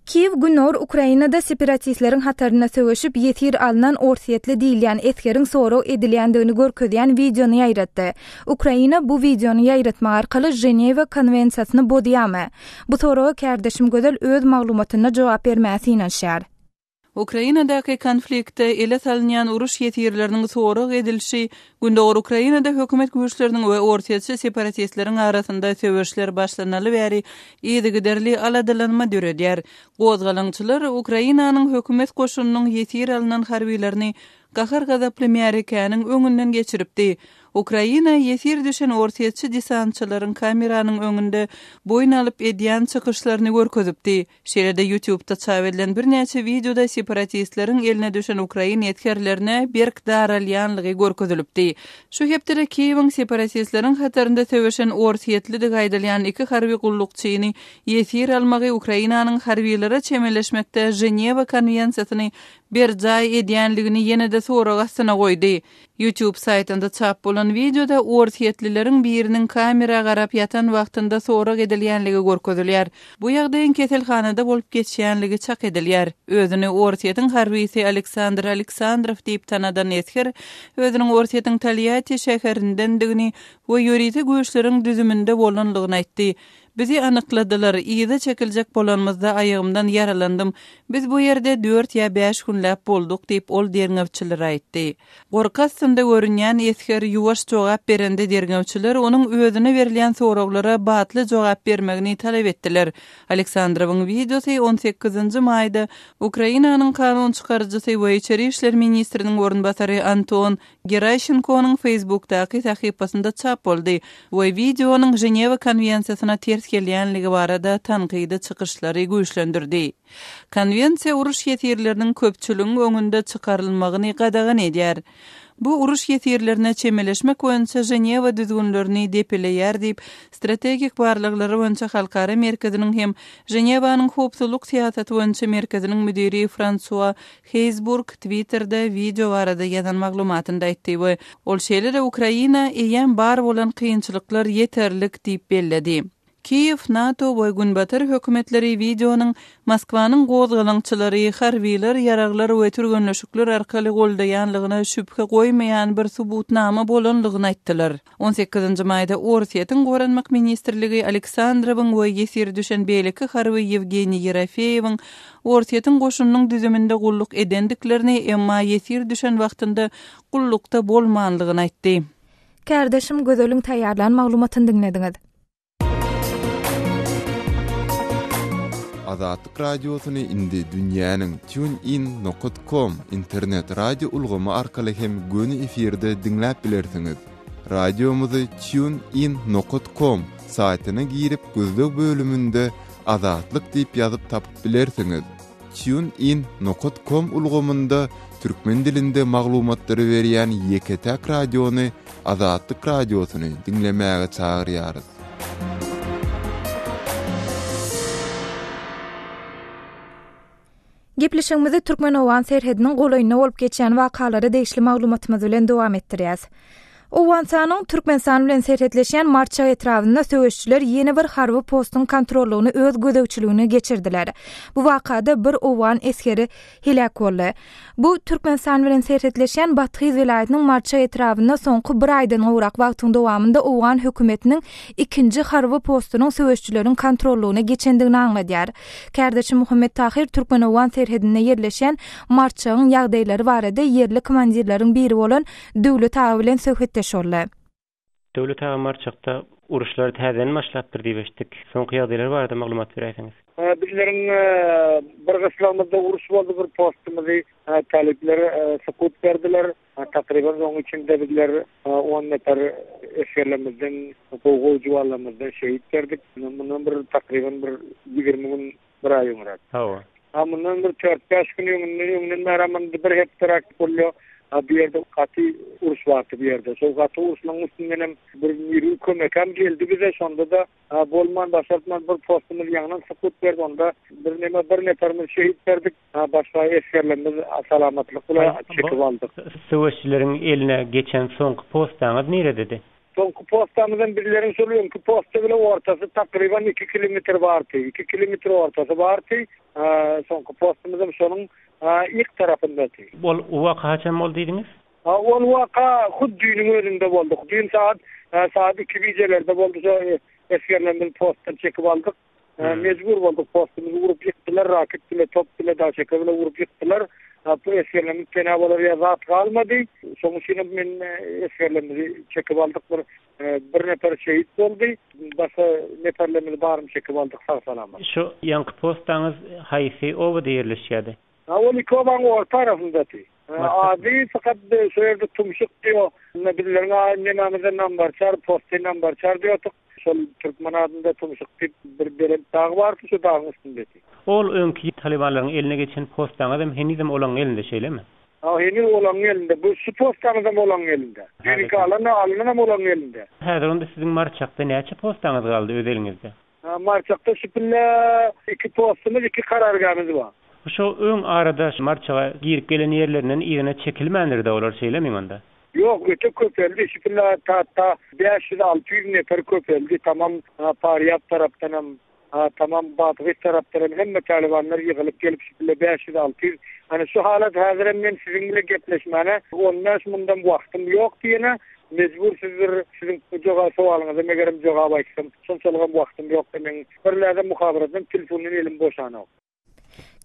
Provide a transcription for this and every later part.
Kiev günor Ukrainada separatistlerin hatarına söwüşip ýetir alınan orsiýetli diýilýän etkerin sorag edilýändigini görkezýän videony ýaýratdy. Ukraina bu videony ýaýratmak arkaly Ženewa konwensiýasyny bodýamy. Bu soraga kärdeşim gözel öz maglumatyna jogap bermäsi inanşýar. Ukrainadaky konfliktde ele salynýan uruş ýetirleriniň sorag edilşi gündäk Ukrainada hökümet güýçleriniň we ortaýaçy separatistleriň arasynda söwüşler başlanaly bäri ýetigiderli aladylanma döredýär. Gozgalançylar Ukrainanyň hökümet goşunynyň ýetir alynan harbiýlerini gahar gazaply Amerikanyň öňünden geçiripdi. Ukraina ýetir düşen ortaýaçy desantçylaryň kameranyň öňünde boyun alyp edýän çykyşlaryny görkezipdi. Şeýle-de YouTube'da çap edilen bir näçe videoda separatistleriň eline düşen Ukraina ýetkerlerine berk daralýanlygy görkezilipdi. Şu hepdere Kiýewiň separatistleriň hatarynda söwüşen ortaýetli gaýdalýan iki harby gullukçyny ýetir almagy Ukrainanyň harbiýlere çemeleşmekde Ženewa konwensiýasyny bir jaý edýänligini ýene-de soraga astyna goýdy. YouTube saytynda çap bolan videoda ortaýetlileriň biriniň kamera garap ýatan wagtynda sorag edilýänligi görkezilýär. Bu ýagdaýyň keselhanada bolup geçýänligi çak edilýär. Özüni ortaýetin harbisi Aleksandr Aleksandrov diýip tanadan etker, özüniň ortaýetin Taliýati şäherindendigini we ýöriti güýçleriň düzüminde bolanlygyny aýtdy. Bizi anykladylar, ýyda çekiljek bolanmazda aýygymdan yaralandım. Biz bu ýerde 4 ýa 5 günläp bolduk diýip ol derňewçiler aýtdy. Gorkasynda görünýän etker ýuwaş jogap berende derňewçiler onuň özüne berilýän soraglara batly jogap bermegini talap etdiler. Aleksandrowyň videosy 18-nji maýda Ukrainanyň kanun çykarjysy we içeri işler ministriniň orunbasary Anton Gerashenkonyň Facebookdaky sahypasynda çap boldy. We videonyň Ženewa konwensiýasyna ters gelýänligi barada tanqydy çykyşlary güýçlendirdi. Konwensiýa uruş ýetirleriniň köpçüligiň öňünde çykarylmagyny gadagan edýär. Bu uruş ýetirlerine çemeleşmek boýunça Ženewa düzgünlerini depeleýär diýip strategik barlyklary boýunça halkara merkeziniň hem Ženewanyň howpsuzlyk siýasaty boýunça merkeziniň müdiri François Heisburg Twitterda video barada ýazan maglumatynda aýtdy we ol şeýle-de Ukraina eýen bar bolan kynçylyklar ýeterlik diýip belledi. Kiev, NATO we Günbatyr hökümetleri videonyň Moskwanyň gozgalançylary, harbiýler, ýaraglar we türgenleşikler arkaly goldaýanlygyna şüphe goýmaýan bir subutnama bolanlygyny aýtdylar. 18-nji maýda Orsiýetiň Goranmak ministrligi Aleksandrowyň we ýesir düşen beýleki harby Yevgeniy Yerafeýewiň Orsiýetiň goşunynyň düzüminde gulluk edendiklerini emma ýesir düşen wagtynda gullukda bolmanlygyny aýtdy. Kärdeşim gözeliň taýýarlan maglumatyny dinlediňiz. Azatlyk radiosyny indi dünýäniň tunein.com internet radio ulgamy arkaly hem göni efirde dinläp bilersiňiz. Radiomuzy tunein.com saýtyna girip gözlük bölümünde Azatlyk diýip ýazyp tapyp bilersiňiz. tunein.com ulgamynda türkmen dilinde maglumatlary berýän Ýeketäk radiony Azatlyk radiosyny dinlemäge çagyrýarys. Gepleşigimizi Türkmenowan serhediniň golaýyna bolup geçýän wakalary deýişli maglumatymyz bilen dowam etdirýäs. Owansanyň Türkmenistan bilen serhetleşýän marça etrafynda söwüşçüler ýene bir harby postuň kontrollugyny öz gözegçiligine geçirdiler. Bu wakada bir owan eskeri helak boldy. Bu Türkmenistan bilen serhetleşýän Batkyz vilayatynyň marça etrafynda soňky bir aýdan gowrak wagtyň dowamında owan hökümetiniň ikinji harby postunyň söwüşçüleriň kontrollugyna geçendigini aňladýar. Kärdeşim Muhammed Tahir Türkmenowan serhedine ýerleşýän marçagyň ýagdaýlary barada ýerli komandirleriň biri bolan Döwlet Ağa bilen söhbet Döwlet Ağa marçakda uruşlar täzeden başlapdyr diýip eşitdik. Soňky ýagdaýlar barada maglumat berýärsiňiz. Bizleriň bir gyslamda uruş boldy, bir postumyzy talepleri sukut berdiler. Takriban onuň içinde bizler 10 nefer esirlerimizden, goýjywalarymyzdan şehit berdik. Mundan bir takriban bir 20 gün bir aý öňürek. Hawa. Mundan bir 4-5 gün öňünden bäraman bir heptarak bolýar. Bir yerde katı uruş vardı bir yerde. Sol katı uruşların üstünden bir yürü kömekam geldi bize. Sonunda da bolman başartman bir postumuz yanından sıkıt verdi. Onda bir neferimiz şehit verdik. Başka eskerlerimiz salamatlıkla çekip aldık. Söwüşçilerin eline geçen soňky postanız nere dedi? Sonku postamızdan birilerin soruyorum ki posta bile ortası takriban 2 kilometre vardı. 2 kilometre ortası vardı. Sonku postamızın sonun ilk tarafındaydı. O vaka haçan oldu dediniz? O vaka hud düğünün önünde bulduk. Düğün saat 2 gecelerinde buldu. Eskerlerden posttan çekip aldık. Mecbur bulduk postamızı vurup yıktılar. Rakip bile top bile daha çekip vurup yıktılar. Bu eskerlerimiz kenabaları ya rahat kalmadı. Sonuçta men eskerlerimizi çekip aldık. Bir nefer şehit oldu. Başka neferlerimizi barım çekip aldık sağ salamat. Şu yankı postanız hayfi ova deyirleşýärdi. O Likovan o tarafındadı. Adi fakat söyledi tumşuk diyor. Ne bilirler ne namazdan number çar posti number çar diyorduk. Sol Türkmen adında tumşuk bir beren dağ vardı şu dağın üstündeki. Ol önkü Talibanların eline geçen postan adam henizem olan elinde şeyle mi? Henüz olan elinde. Bu şu postanızda olan elinde. Dünkü alınan olan elinde. Häzir onda sizin marçakda näçe postanız kaldı öz elinizde? Marçakda şüphele 2 postumuz 2 karargahımız var. Şu ön arada marçağa girip gelen yerlerinden iyine çekilmendir de olar şeyle mi onda? Yok öte köpeldi. Şüphele ta 500-600 nefer köpeldi. Tamam Pariyat taraftan tamam Batıgı taraftan hem Talibanlar yığılıp gelip şüphele 500-600. Hani şu halat hazırım men sizinle gepleşmene. Ondan bundan vaktim yok diyene. Mecbur sizin joga sowalyňyza megerim jogap aýtsam, şonçalyk wakdym ýok demen. Birlerde muhabaradan telefonuny elim boşanyp.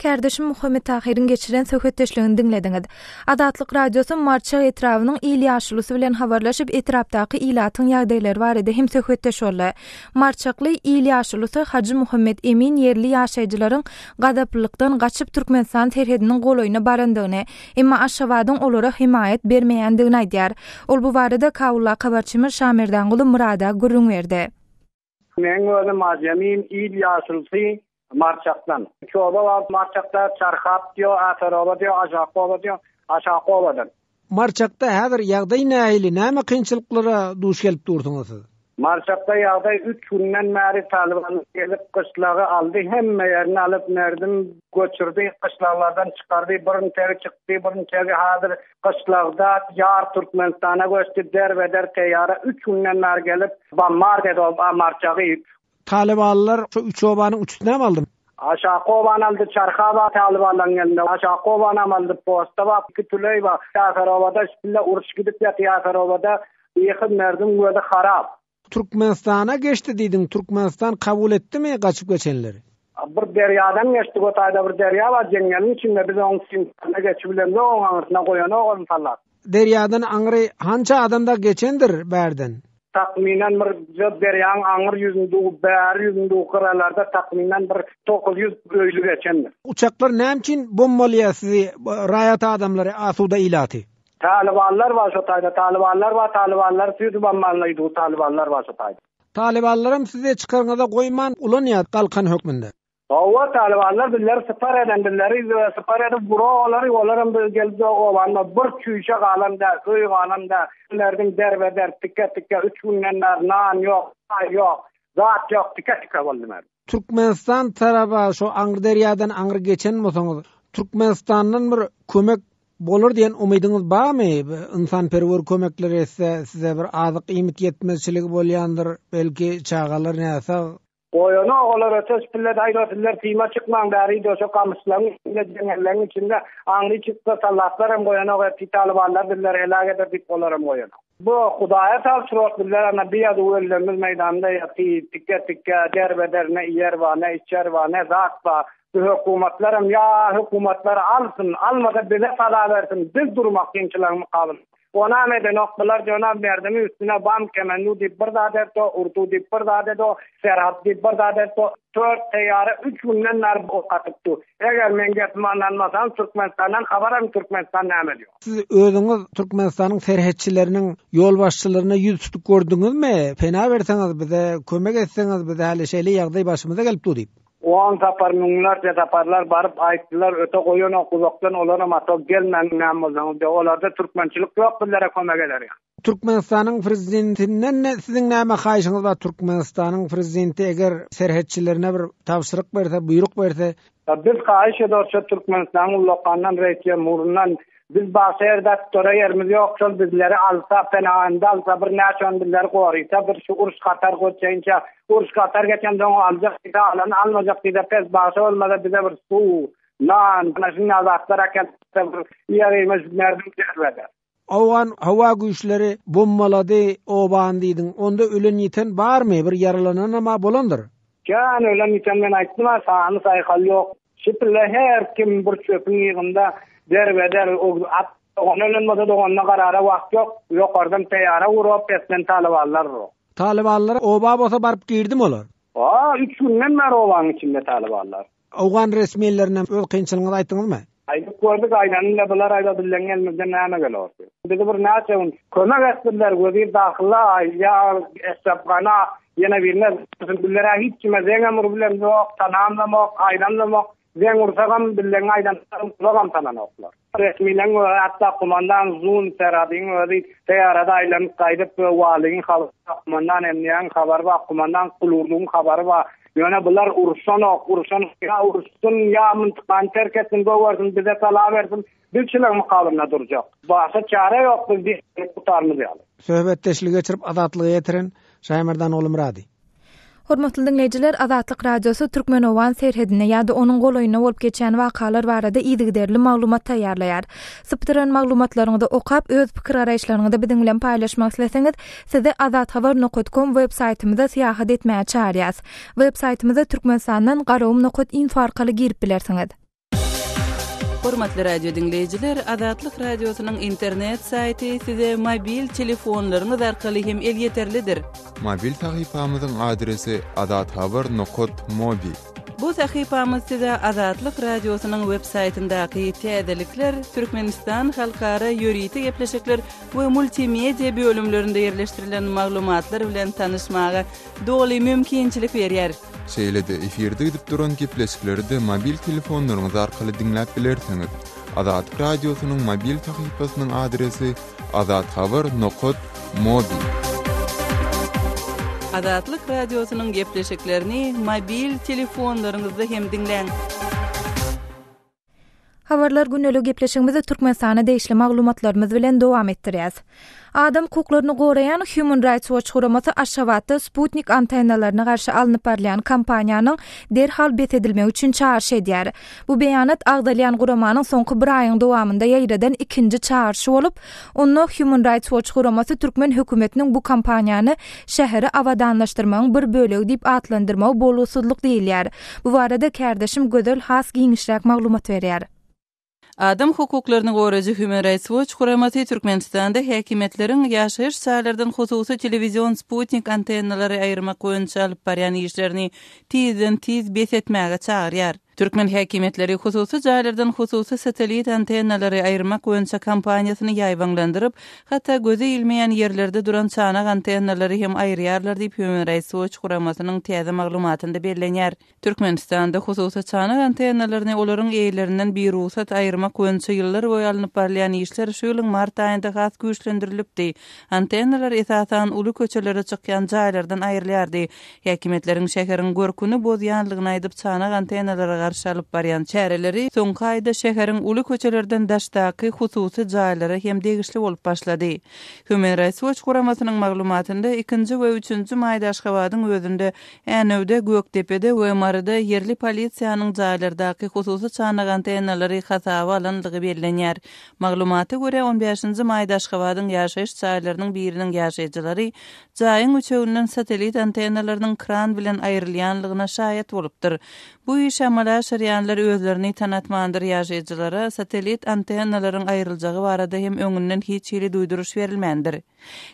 Kardeşim Muhammed Tahir'in geçiren söhbetdeşligini dinlediňiz. Adatlyk radiosu marça etrawynyň ýyly ýaşulysy bilen habarlaşyp etrapdaky ilatyň ýagdaýlary barada hem söhbetdeş boldy. Marçakly ýyly ýaşulysy Hacı Muhammed Emin yerli ýaşaýjylaryň gadaplykdan gaçyp Türkmenistan terhediniň goloýuna barandygyny, emma Aşgabatyň olara himayet bermeýändigini aýdýar. Ol bu barada Kawulla habarçymyz Şamerdanguly Murada gürrüň berdi. Men özüm Emin ýyly ýaşulysy Marçakdan. Çoğu Marçakta Çarxap diyor, Atarova diyor, Aşaqova diyor, Aşaqovadan. Marçakta häzir ýagdaý nähili, näme kynçylyklara duş gelip durdyňyz? Marçakta ýagdaý 3 günden bäri Taliban gelip kışlagy aldy, hemme ýerini alyp nerdim göçürdi, kışlalardan çykardy, birini teri çykdy, birini teri hazır kışlagda ýar Türkmenistana göçdi, derbeder teýara 3 günden bäri gelip bombard edip Marçagy. Talibanlar şu 3 obanyň üçüne mi aldy? Aşaqovan aldı, Çarxaba Talibanlaryň elinde. Aşaqovan aldy, Postaba, Kituleyba, Tasarovada şüphele uruş gidip Tasarovada ýekin nerdim gözi harap. Türkmenistana geçti diýdiň. Türkmenistan kabul etdimi gaçyp geçenleri? Bir derýadan geçdi, gotaýda bir derýa bar, jeňelin içinde biz oň sinne geçip bilen oň aňyrsına goýany oň sallat. Derýadan aňry hança adamda geçendir bärden? Takminen bir derýaň aňyr ýüzünde, bäri ýüzünde kıralarda takminen bir 900 öýlü geçendir. Uçaklar näçin bombalýar sizi raýat adamlary asuda ilaty? Talibanlar var şu taýda, Talibanlar süýdi bombalaydy, Talibanlar var şu taýda. Talibanlarym size çykarňyza goýman ulanýar galkan hökmünde. O Talibanlar biller sıfar edenleri sıfar edip olalarım geldi o anla bir çüyşe alanda, köy alanda, nereden derbeder, tika 3 günler nan yok, zat yok, tika boldy. Türkmenistan taraba şu Aňyr derýadan Aňyr geçen bolsaňyz, Türkmenistanyň bir kömek bolur diýen umydyňyz barmy? İnsanperwer kömekleri etse size bir azyk ýymit ýetmezçiligi bolýandyr, belki çağalar näse? Oyunu olar ötes pillet aýratlar tiýma çykmaň bäri döşe kamyslaryň jeňellerin içinde aňry çyksa sallatlarym goýana we Talibanlar diller elage de dip bolarym goýana. Bu Hudaýa tapşyryk diller ana biýady öýlerimiz meýdanda ýaty tikka derbederine ýer we ne içer we ne zat we hökümetlerim hökümetler alsın, almada bize sala versin, biz durmak kynçylygyň mukabil. Ona meden noktalar Cenab-ı Merdemi üstüne bam kemennu dip bir dadet to, urdu dip bir dadet to, serhat dip bir dadet to, 4 teýara 3 günden nar okatypdy. Eger men getmanlanmasam Türkmenistandan habaram Türkmenistan näme diýär. Siz özüňiz Türkmenistanyň serhetçileriniň ýol başçylaryna ýüz tutup gördüňizmi? Pena berseňiz bize, kömek etseňiz bize häli şeýle ýagdaý başymyza gelipdi diýip. On sapar müňlerce saparlar baryp aýtdylar, öte goýan okuzakdan olara mato gelmän näme olarda türkmençilik ýok billere kömek eder. Türkmenistanyň prezidentinden siziň näme haýyşyňyz bar? Türkmenistanyň prezidenti eger serhetçilerine bir tapşyryk berse, buyruk berse, biz haýyş edýär Türkmenistanyň ulaqandan reýse murundan Biz başerda tora yerimiz yok. Şol bizleri alsa penağında alsa bir naçan bizleri qoruysa bir şu uruş qatar qoçayınca uruş qatar geçenden alacak diye alan almayacak diye pes başı olmadı bize bir su lan nasıl azatlara keltip yerimiz nereden gelmedi. Awgan hava güýçleri bommalady obandydyň. Onda ölen ýeten barmy? Bir yaralanan ama bolandyr. Can ölen ýeten men aýtdym, sany saýhal ýok. Şipille her kim bir çöpün ýygynda derbeder onu ölenmede de onunla karara wagt ýok. Ýokardan teýara urup peslen talibanlar. Talibanlar oba bolsa barıp girdim olar. 3 günden beri obanın içinde talibanlar. Awgan resmiýetlerine öz kynçylygyny aýtdyňyzmy? Aydık gördük aydanıyla bular ayda bilen gelmeden näme gelýär. Bizi bir näçe kömek etdiler, gözi dahyla ya esapgana yana birine bizlere hiç kime zeňe bilen ýok, tanamlamak, aydanlamak, zeň ursagam bilen aydanlarym kulagam tananoklar. Resmiýetler hatta komandan Zun Seradin özi teýarada aýlanyp gaýdyp walyň komandan emniýan habar we komandan Kulurluň habary we ýöne bular uruşan ya uruşsun ya mıntıkan terk etsin gowarsın bize talap versin bilçiler mukabilinde duracak. Başka çare yok biz tutarmız yani. Söhbetdeşlik geçirip azatlygy getiren Şaýmerdan oğlum Radi. Hormatly dinleýijiler, Azatlyk radiosu Türkmenowan serhedine ýa-da onuň golaýyna bolup geçen wakalar barada ýygyderli maglumat taýýarlaýar. Sypdyran maglumatlaryňyzy okap öz pikir garaýşlaryňyzy biziň bilen paýlaşmak isleseňiz, sizi azathabar.com web saýtymyza syýahat etmäge çağırýas. Web saýtymyza Türkmenistandan garawum.info arkaly girip bilersiňiz. Hormatly radio dinleýijiler, Azatlyk radiosynyň internet saýty size mobil telefonlaryňyz arkaly hem el ýeterlidir. Mobil sahypamyzyň adresi azathabar.mobi. Bu sahypamyz size Azatlyk radiosynyň web saýtyndaky täzelikler, Türkmenistan halkara ýöriti gepleşikler we multimedia bölümlerinde ýerleşdirilen maglumatlar bilen tanışmaga doly mümkinçilik berýär. Şeýlede efirde gidip duran gepleşikleri mobil telefonlaryňyz arkaly dinläp bilersiňiz. Azatlyk radiosynyň mobil sahypasynyň adresi azathabar.mobi. Azatlyk radiosynyň gepleşiklerini mobil telefonlaryňyzda hem dinläň. Habarlar günnelik gepleşigimizi Türkmenistana değişli maglumatlarymyz bilen dowam etdirýäs. Adam hukuklaryny goraýan Human Rights Watch guramasy Aşgabatda Sputnik antennalaryna garşy alınıp barlayan kampaniýanyň derhal betedilmegi üçin çağırş edýär. Bu beýanat agdalyan guramanyň soňky bir aýyň dowamynda ýaýradan ikinji çağırşy bolup, onu Human Rights Watch guramasy Türkmen hökümetiniň bu kampaniýany şäheri awadanlaşdyrmagyň bir bölegi diýip atlandyrmagy bolursuzlyk diýilýär. Bu barada kärdeşim Gödel has giňişräk maglumat berýär. Adam hukuklaryny goraýjy Human Rights Watch guramasy Türkmenistanda häkimetleriň ýaşaýyş şäherlerden hususy telewizion Sputnik antennalary aýyrmak boýunça alyp barýan işlerini tiz besetmäge çağırýar. Türkmen häkimetleri hususy jaýlardan hususy satelit antennalary aýyrmak boýunça kampaniýasyny ýaýwanlandyryp, hatda göze ilmeýän ýerlerde duran çanak antennalary hem aýrýarlar diýip Human Rights Watch guramasynyň täze maglumatynda bellenýär. Türkmenistanda hususy çanak antennalaryny olaryň eýlerinden bir ruhsat aýyrmak boýunça ýyllar boýy alınıp barlayan işler şu ýylyň mart aýynda has güýçlendirilipdi. Antennalar esasan uly köçelere çykýan jaýlardan aýrylýardy. Häkimetleriň şäheriň görküni bozýanlygyny aýdyp çanak antennalara garşy alyp barýan çäreleri soňky aýda şäheriň uly köçelerden daşdaky hususy jaýlara hem degişli bolup başlady. Human Rights Watch guramasynyň maglumatynda 2-nji we 3-nji maýda Aşgabatyň özünde, Änewde, Gökdepede we Marada yerli polisiýanyň jaýlardaky hususy çanak antennalary hasaba alanlygy bellenýär. Maglumata görä 15-nji maýda Aşgabatyň ýaşaýyş jaýlarynyň biriniň ýaşaýjylary jaýyň üçeginden satelit antennalarynyň kran bilen aýrylýanlygyna şaýat bolupdyr. Bu iş amala şeriyanlar özlerini tanatmandyr ýaşaýjylara satelit antennalaryň aýryljagy barada hem öňünden hiç ýeri duýduruş berilmändir.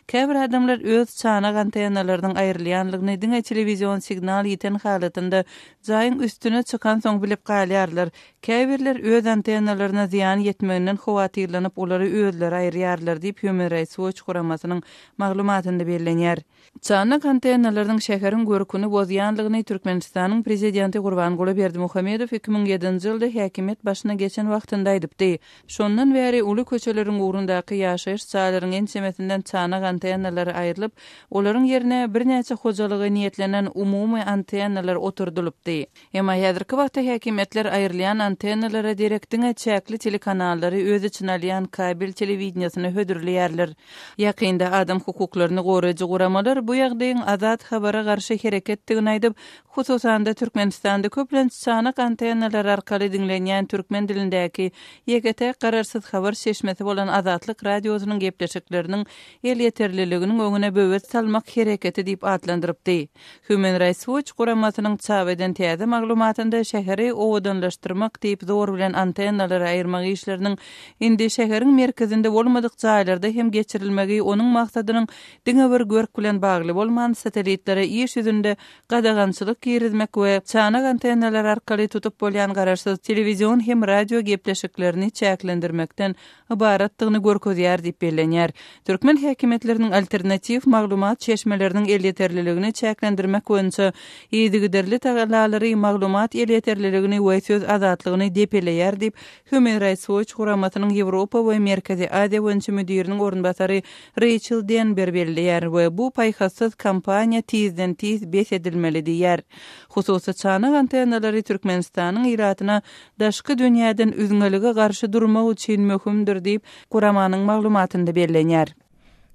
Käbir adamlar öz çanak antennalarynyň aýrylýanlygyny diňe telewizion signal ýeten halatynda jaýyň üstüne çykan soň bilip galýarlar. Käbirler öz antennalaryna ziýan ýetmeginden howatyrlanyp olary özleri aýrýarlar diýip Human Rights Watch guramasynyň maglumatynda bellenýär. Çanak antennalarynyň şäheriň görküni bozýanlygyny Türkmenistanyň prezidenti Gurban Berdimuhamedov Ahmedow 2007-nji ýylda häkimet başyna geçen wagtynda aýdypdy. Şondan bäri uly köçeleriň ugrundaky ýaşaýyş çağlarynyň ençemetinden çanak antennalary aýrylyp, olaryň ýerine birnäçe hojalygy niýetlenen umumy antennalar oturdulypdy. Emma häzirki wagtda häkimetler aýrylýan antennalara direktiňe çäkli telekanallary öz içine alýan kabel telewizionyny hödürleýärler. Ýakynda adam hukuklaryny goraýjy guramalar bu ýagdaýyň azat habara garşy hereketdigini aýdyp, hususan da Türkmenistanda köplenç çanak antennalar arkaly dinlenýän türkmen dilindäki YGT gararsız habar seçmesi bolan Azatlyk radiosynyň gepleşikleriniň el ýeterliliginiň öňüne böwet salmak hereketi diýip adlandyrypdy. Human Rights Watch guramasynyň çap eden täze maglumatynda şäheri owadanlaşdyrmak diýip zor bilen antennalary aýyrmak işleriniň indi şäheriň merkezinde bolmadyk jaýlarda hem geçirilmegi onuň maksadynyň diňe bir görk bilen bagly bolman satelitlere iş ýüzünde gadagançylyk girizmek we çanak antennalar arkaly tutup bolýan gararsız telewizion hem radio gepleşiklerini çäklendirmekden ibaratdygyny görkezýär diýip bellenýär. Türkmen häkimetleriniň alternativ maglumat çeşmeleriniň el ýeterliligini çäklendirmek boýunça ýygyderli tagalary maglumat el ýeterliligini we söz azatlygyny depeleýär diýip Human Rights Watch guramasynyň Ýewropa we Merkezi Aziýa boýunça müdiriniň orunbasary Rachel Denber belleýär we bu paýhassız kampaniýa tizden tiz bes edilmeli diýär. Hususy çanak antennalary Türkmenistanyň iratyna daşky dünýäden üzüňelige garşy durmak üçin möhümdir diýip guramanyň maglumatynda bellenýär.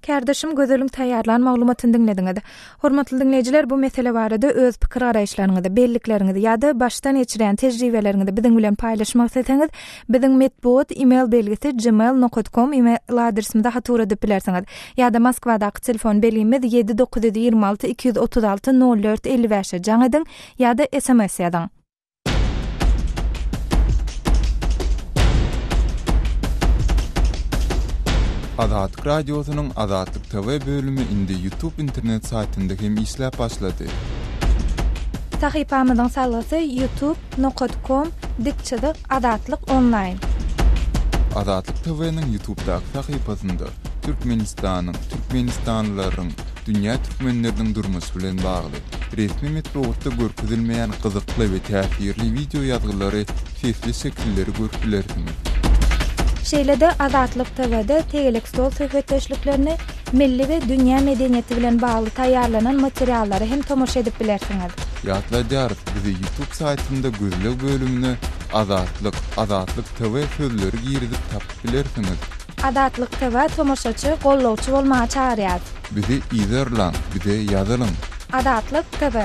Kardeşim gözeliň taýýarlan maglumatyny dinlediňiz. Hormatly dinleýijiler, bu mesele barada öz pikir araýşlaryňyzy, bellikleriňizi ýa-da başdan geçiren tejribeleriňizi biziň bilen paýlaşmak isteseňiz, biziň medbuat email belgisi gmail.com email adresimizde hatur edip bilersiňiz. Ýa-da Moskwadaky telefon belgimiz 7926 236 04 55 jaň ediň ýa-da SMS ýazyň. Azatlyk radiosynyň Azatlyk TV bölümi indi YouTube internet saytynda hem işläp başlady. Sahypamyzyň sallasy youtube.com/azatlyk online. Azatlyk TV-niň YouTube-daky sahypasynda Türkmenistanlylaryň, dünýä türkmenleriniň durmuşy bilen bagly resmi metodda görkezilmeýän gyzykly we täsirli video ýazgylary, sesli şekilleri görüpilersiňiz. Şeýlede Azatlyk TV'de tegelik stol söhbetleşiklerini milli we dünýä medeniýeti bilen bagly taýýarlanan materiallary hem tomoşa edip bilersiňiz. Ýatlaýar, bizi YouTube saytynda gözlek bölümine Azatlyk TV sözleri girizip tapyp bilersiňiz. Azatlyk TV tomoşaçy, gollawçy bolmagy çağırýar. Bizi izlerlen, bize ýazylyň. Azatlyk TV.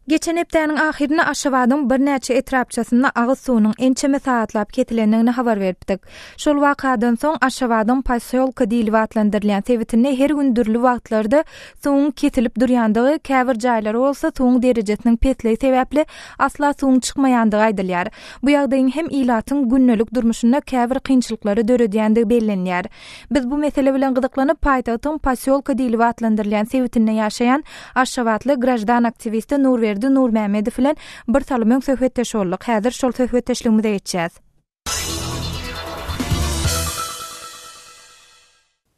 Geçen hepdäniň ahirine Aşgabatyň bir näçe etrapçasynda agyz suwunyň ençeme saatlap ketilendigini habar beripdik. Şol wakadan soň Aşgabatyň Pasyolka diýilip adlandyrylýan sewitinde her gün dürli wagtlarda suwuň ketilip durýandygy, käbir jaýlary bolsa suwuň derejesiniň petleýi sebäpli asla suwuň çykmaýandygy aýdylýar. Bu ýagdaýyň hem ilatyň günnelik durmuşynda käbir kynçylyklary döredýändigi bellenýär. Biz bu mesele bilen gyzyklanyp paýtagtyň Pasyolka diýilip adlandyrylýan sewitinde ýaşaýan Aşgabatly grajdan aktivisti Nur Mehmedow bilen bir salymyň söhbetdeş boldyk. Häzir şol söhbetdeşligimize geçýäs.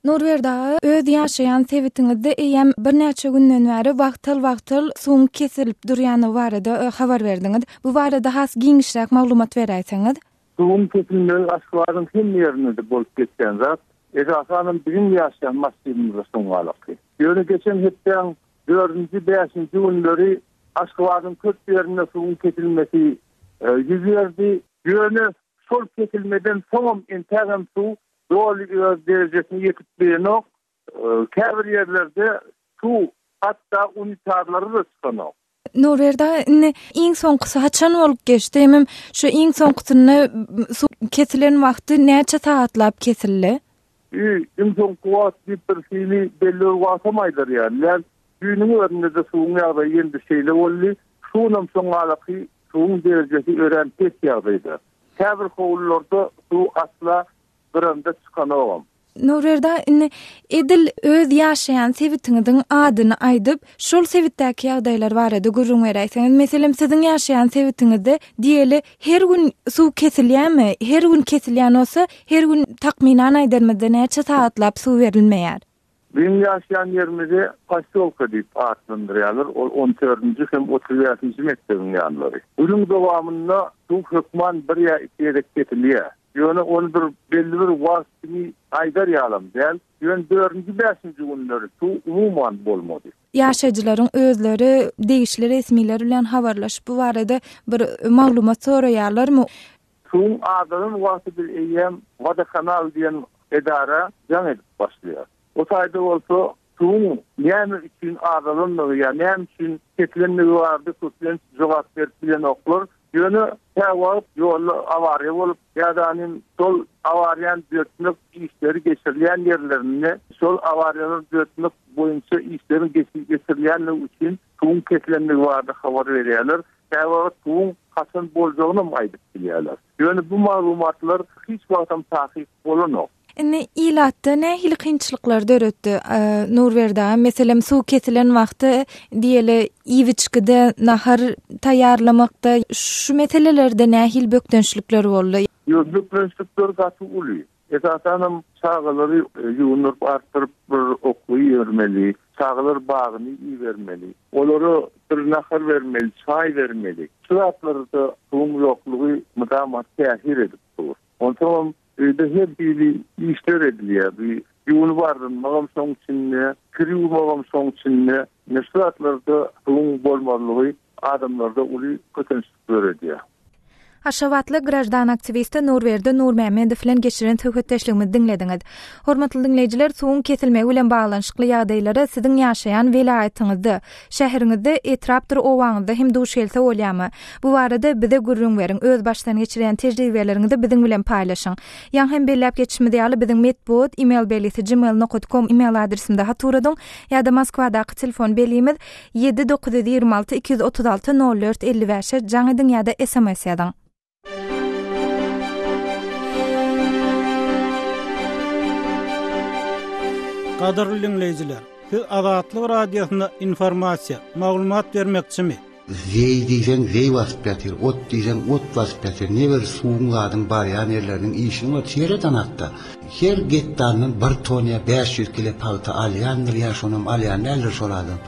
Norwerda öz ýaşaýan sewitiňizde eýem bir näçe günden bäri wagtyl suwuň kesilip durýany barada habar berdiňiz. Bu barada has giňişräk maglumat beräýsiňiz. Suwuň kesilmegi Aşgabatyň hem ýerinde bolup ketken zat. Esasen bizim ýaşaýan masjidimizde soňgalyk. Ýöne geçen hepden 4-5 günleri Aşgabatyň köp ýerinde suwuň kesilmesi ýüzerdi. Ýöne şol kesilmeden soňam entägem suw dol derejesine ýetip berýän. Käbir ýerlerde suw hatda unitarlary da çykanok. Norwerda iň soňky haçan bolup geçdi? Hem şu iň soňkyny suw kesilen wagty näçe saatlap kesildi? Iň soňky wagt bir fili belli wagtamaýdyr ýa-ni. Günün önünde de suwuň ýagdaýy ýendi şeýle boldy. Şunam soňalaky suwuň derejesi ören pes ýagdaýda. Käbir howullarda suw asla bir anda çykanok. Norwerda edil öz ýaşaýan sewitiňiziň adyny aýdyp, şol sewitdäki ýagdaýlar barada görüň beräýsiňiz. Meselem siziň ýaşaýan sewitiňizde diýeli her gün suw kesilýärmi? Her gün kesilýän bolsa, her gün takminan aýdyrmyda näçe saatlap suw berilmeýär? Bizim yaşayan yerimizi Paşyolka deyip adlandırıyorlar. 14. hem 35. mektebin yanları. Bunun devamında bu hükman bir ya ikiye de ketiliyor. Yani onu belli bir vaktini aydar yalım değil. Yani 4. 5. günleri tu umuman bolmadı. Yaşaýjylaryň özleri değişli resmiler bilen habarlaşyp bu barada bir maglumat soraýarlarmy? Tuğun adının vakti bir eyyem Vada Kanal diyen edara can edip başlıyor. O sayede olsa tuğun neymi için adalınlığı ya neymi için ketlenliği vardı tutlen cevap verip oklar. Yönü tevap yolu avariye olup ya da sol avariyen dörtünlük işleri geçirilen yerlerini sol avariyeler dörtünlük boyunca işlerin geçirilenliği için tuğun ketlenliği vardı haber veriyorlar. Tevap tuğun kasın bolcağına mı aydık biliyorlar. Yani bu malumatlar hiç vaktam takip olunok. İlatda nähili kynçylyklar döretdi Nurwerda? Meselem suw kesilen wagty diýeli iwiçgide nahar taýýarlamakda şu meselelerde nähil bökdönçlükler boldy? Ýok, bökdönçlükler gaty uly. Esasanam çağları ýuwunup artyryp bir okuwy vermeli, çağlar bagyny iýermeli. Olary bir nahar vermeli, çay vermeli. Şuratlarda suwun ýoklugy mudamat täsir edip durur. Ondan hep bir işler ediliyor. Bir yolu vardı. Mağam son içinde, kiriv mağam son içinde, nesratlarda bulun bolmalığı adamlarda uli kötünçlükler ediyor. Haşawatly grajdan aktivisti Nurwerda Nurmehmedow bilen geçiren töhütdeşligimizi dinlediňiz. Hormatly dinleýijiler, suwun kesilmegi bilen baglanşykly ýagdaýlary siziň ýaşaýan welaýatyňyzda, şäheriňizde etrapdyr owaňyzda hem duş gelse bolýarmy? Bu barada bize gurrun beriň, öz başdan geçiren tejribeleriňizi biziň bilen paýlaşyň. Ýa hem belläp geçişmidi ýaly biziň medbot email belisi gmail.com email adresimde haturadyň ýa da Moskwadaky telefon belimiz 7926 236 04 55 jaňydyň ýa da SMS ýadyň. Qadarly dinleyijiler, siz Azatlyk Radiosyna informasiýa, maglumat bermekçimi? Zey diýsen zey wasyp ýatyr, ot diýsen ot wasyp ýatyr. Neber suwun gadyň barýan yerleriniň işini var çeýreden atda. Her getdanyň bir toniýa 500 kilo palta alýandyr, ýaşonam alýan näler soradım.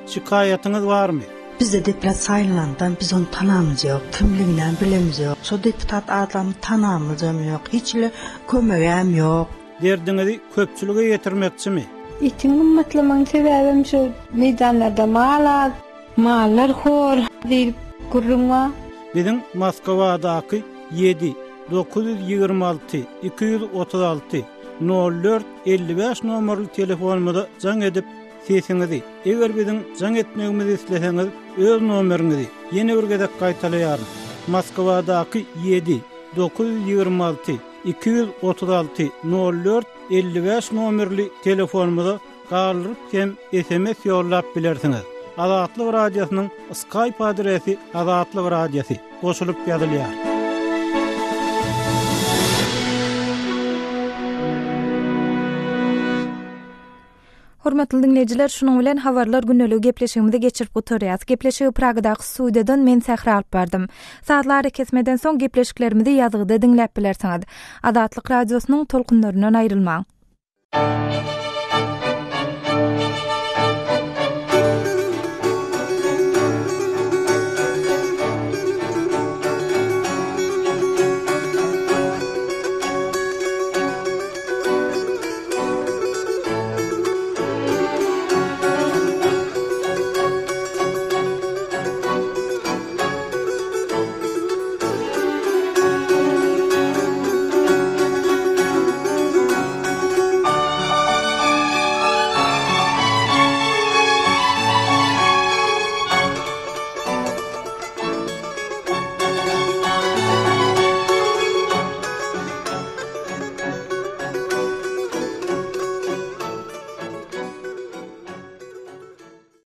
Şikaýatyňyz barmy? Bizde deputat saylanandan biz onu tanamyz ýok, kimliginden bilemiz ýok. So deputat adamy tanamyz ýok, hiçle kömegem ýok. Derdiňizi köpçülüge ýetirmekçimi? Itiň gymmatlymagyň sebäbim şu meydanlarda mallar hor diýip gurrunma. Biziň Moskwadaky 7 926 236 04 55 nomerli telefonumyza jaň edip sesiňizi, eger biziň jaň etmegimizi isleseňiz, öz nomeriňizi ýene bir gezek gaýtalýar. Moskwadaky 7 926 236 04 55 nomerli telefonumyza galyp hem SMS ýollap bilersiňiz. Azatlyk Radiosynyň Skype adresi Azatlyk Radiosy goşulyp ýazylýar. Hormatly dinleyijiler, şunuň bilen habarlar günneligi gepleşigimizi geçirip oturýas. Gepleşigi Pragadaky studiýadan men Sähra alyp bardym. Saatlary kesmeden soň gepleşiklerimizi ýazgyda dinläp bilersiňiz. Azatlyk Radiosynyň tolkunlarynyň aýrylmaň.